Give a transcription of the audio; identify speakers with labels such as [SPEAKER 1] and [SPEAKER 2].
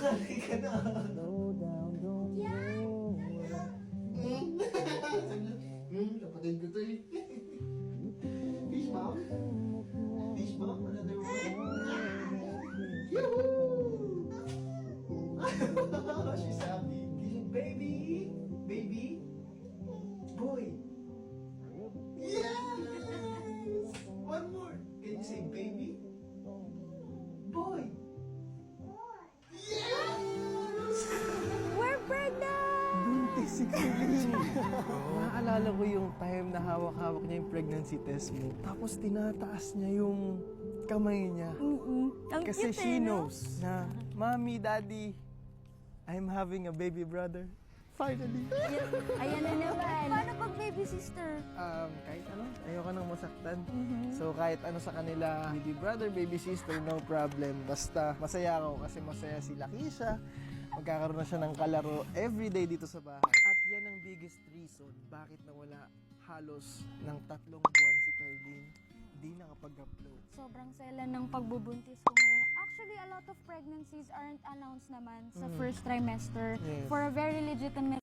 [SPEAKER 1] Halika na. Kapatid ko to eh. Fish mom? Fish mom? Another one? Yoo-hoo! She's happy. Baby! Baby! Boy! Yes! One more! Can you say baby? Boy! Yes!
[SPEAKER 2] We're pregnant!
[SPEAKER 3] Buntis si Kailin. Naaalala ko yung time na hawak-hawak niya yung pregnancy test mo. Tapos tinataas niya yung kamay niya.
[SPEAKER 2] Ang
[SPEAKER 3] Kasi
[SPEAKER 2] cute,
[SPEAKER 3] she
[SPEAKER 2] eh, no?
[SPEAKER 3] knows na, Mommy, Daddy, I'm having a baby brother. Finally.
[SPEAKER 2] Ayan na naman. Paano pag baby sister?
[SPEAKER 3] Kahit ano, ayoko nang masaktan. So kahit ano sa kanila, baby brother, baby sister, no problem. Basta masaya ako kasi masaya si Lakisha. Magkakaroon na siya ng kalaro everyday dito sa bahay. At yan ang biggest reason bakit nawala halos ng 3 buwan si Carlene. Hindi nakapag-upload.
[SPEAKER 2] Sobrang sela ng pagbubuntis ko ngayon. Actually, a lot of pregnancies aren't announced naman sa first trimester
[SPEAKER 3] Yes.
[SPEAKER 2] for a very legitimate